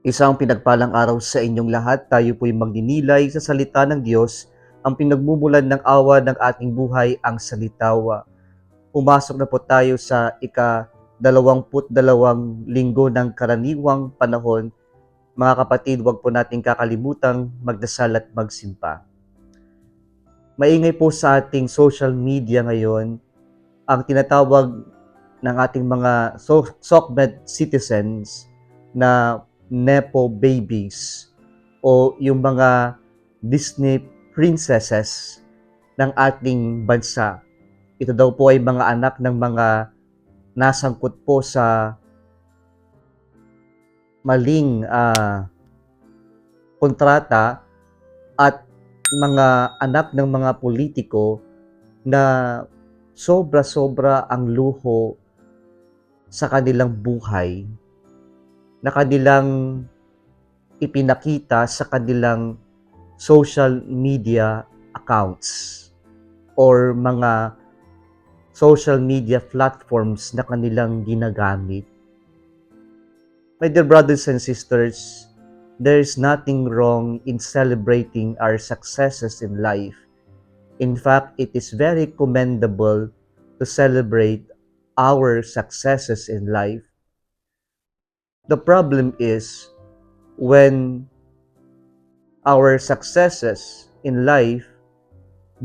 Isang pinagpalang araw sa inyong lahat. Tayo po'y magninilay sa salita ng Diyos, ang pinagmumulan ng awa ng ating buhay, ang salitawa. Pumasok na po tayo sa ika-22 linggo ng karaniwang panahon. Mga kapatid, huwag po nating kakalimutang magdasal at magsimba. Maingay po sa ating social media ngayon ang tinatawag ng ating mga SOCMED citizens na Nepo babies o yung mga Disney princesses ng ating bansa. Ito daw po ay mga anak ng mga nasangkot po sa maling kontrata at mga anak ng mga politiko na sobra-sobra ang luho sa kanilang buhay na kanilang ipinakita sa kanilang social media accounts or mga social media platforms na kanilang ginagamit. My dear brothers and sisters, there is nothing wrong in celebrating our successes in life. In fact, it is very commendable to celebrate our successes in life. The problem is when our successes in life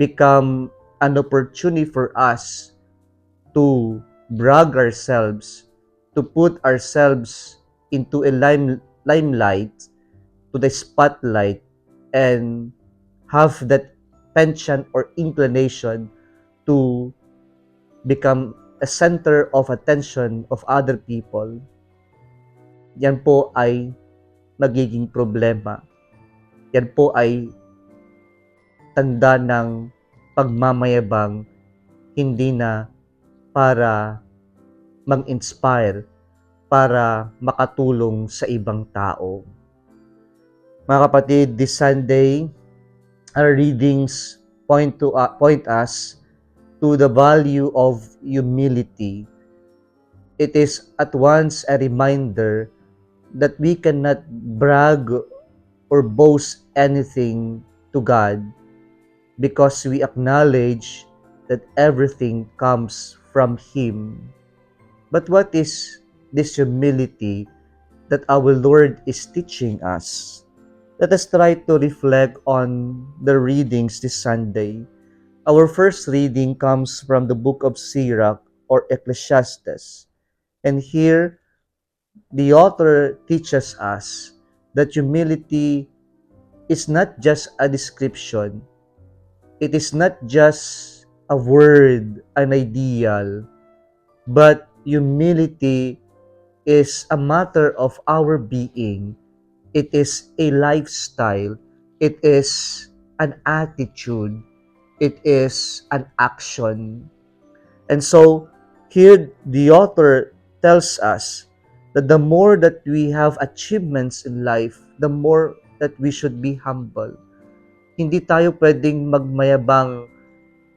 become an opportunity for us to brag ourselves, to put ourselves into a limelight, to the spotlight, and have that penchant or inclination to become a center of attention of other people. Yan po ay magiging problema. Yan po ay tanda ng pagmamayabang, hindi na para mag-inspire, para makatulong sa ibang tao. Mga kapatid, this Sunday, our readings point us to the value of humility. It is at once a reminder that we cannot brag or boast anything to God because we acknowledge that everything comes from Him. But what is this humility that our Lord is teaching us? Let us try to reflect on the readings this Sunday. Our first reading comes from the book of Sirach or Ecclesiastes. And here, the author teaches us that humility is not just a description. It is not just a word, an ideal, but humility is a matter of our being. It is a lifestyle. It is an attitude. It is an action. And so, here the author tells us that the more that we have achievements in life, the more that we should be humble. Hindi tayo pwedeng magmayabang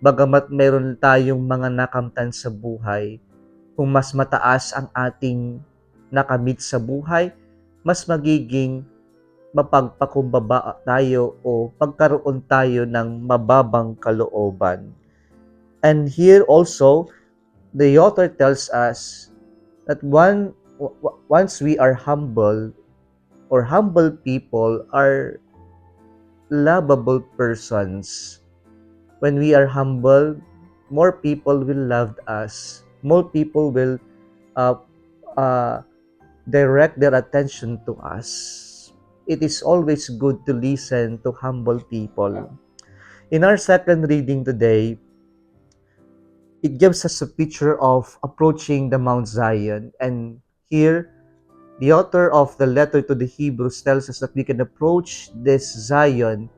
bagamat meron tayong mga nakamtan sa buhay. Kung mas mataas ang ating nakamit sa buhay, mas magiging mapagpakumbaba tayo o pagkaroon tayo ng mababang kalooban. And here also, the author tells us that once we are humble, or humble people are lovable persons. When we are humble, more people will love us. More people will uh, direct their attention to us. It is always good to listen to humble people. In our second reading today, it gives us a picture of approaching the Mount Zion. And here, the author of the letter to the Hebrews tells us that we can approach this Zion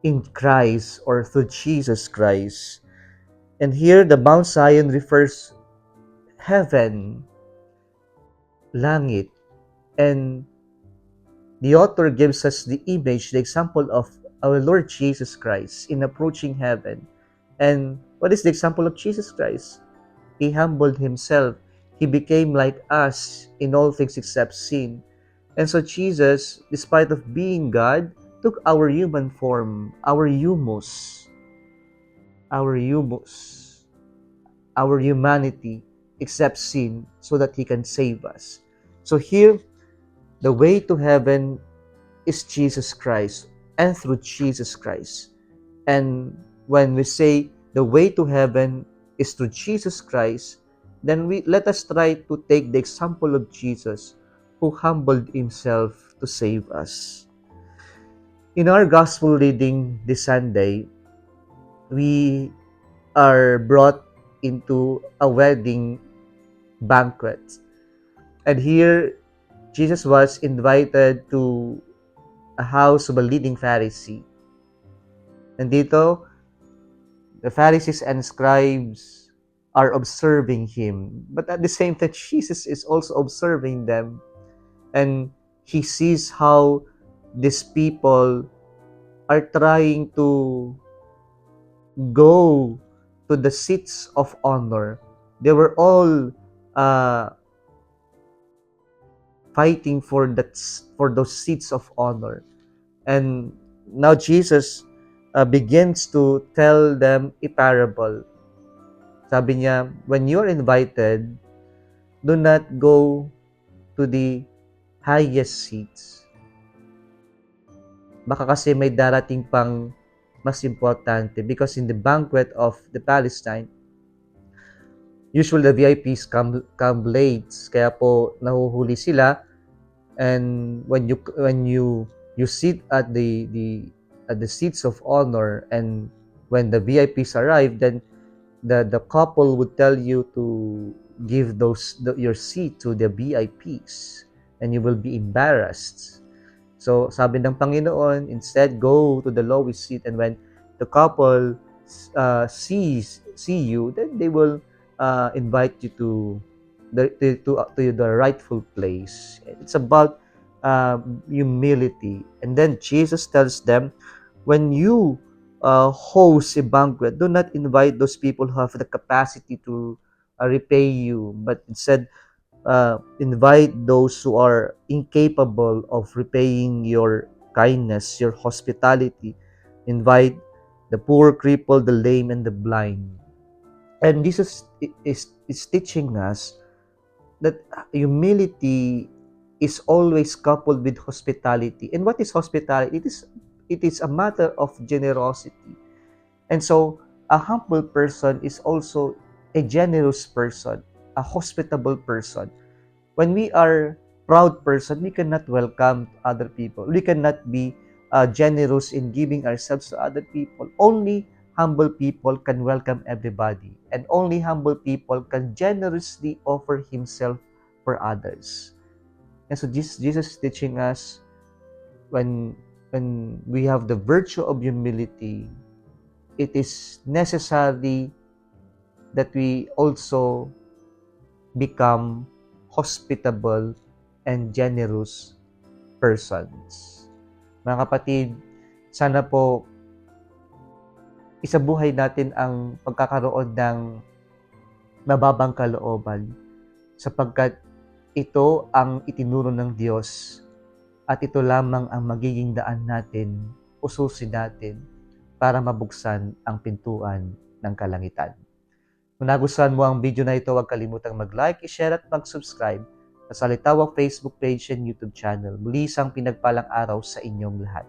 in Christ or through Jesus Christ. And here, the Mount Zion refers heaven, langit, and the author gives us the image, the example of our Lord Jesus Christ in approaching heaven. And what is the example of Jesus Christ? He humbled himself. He became like us in all things except sin. And so Jesus, despite of being God, took our human form, our humus, our humanity, except sin, so that He can save us. So here, the way to heaven is Jesus Christ, and through Jesus Christ. And when we say the way to heaven is through Jesus Christ, then let us try to take the example of Jesus, who humbled Himself to save us. In our gospel reading this Sunday, we are brought into a wedding banquet. And here, Jesus was invited to a house of a leading Pharisee. And dito, the Pharisees and scribes are observing him. But at the same time, Jesus is also observing them. And he sees how these people are trying to go to the seats of honor. They were all uh, fighting for those seats of honor. And now Jesus begins to tell them a parable. Sabi niya, when you're invited, do not go to the highest seats. Baka kasi may darating pang mas importante, because in the banquet of the Palestine, usually the VIPs come late, kaya po nahuhuli sila. And when you sit at the seats of honor, and when the VIPs arrive, then the couple would tell you to give your seat to the VIPs, and you will be embarrassed. So sabi ng Panginoon, instead go to the lowest seat, and when the couple see you, then they will invite you to the rightful place. It's about humility. And then Jesus tells them, when you host a banquet, do not invite those people who have the capacity to repay you, but instead invite those who are incapable of repaying your kindness, your hospitality. Invite the poor, crippled, the lame, and the blind. And this is teaching us that humility is always coupled with hospitality. And what is hospitality? It is a matter of generosity. And so a humble person is also a generous person, a hospitable person. When we are proud person, we cannot welcome other people. We cannot be generous in giving ourselves to other people. Only humble people can welcome everybody, and only humble people can generously offer himself for others. And so Jesus is teaching us, when we have the virtue of humility, it is necessary that we also become hospitable and generous persons. Mga kapatid, sana po isabuhay natin ang pagkakaroon ng mababang kalooban, sapagkat ito ang itinuro ng Diyos, at ito lamang ang magiging daan natin, ususin natin, para mabuksan ang pintuan ng kalangitan. Kung nagustuhan mo ang video na ito, huwag kalimutang mag-like, i-share at mag-subscribe sa Salitawang Facebook page and YouTube channel. Muli isang pinagpalang araw sa inyong lahat.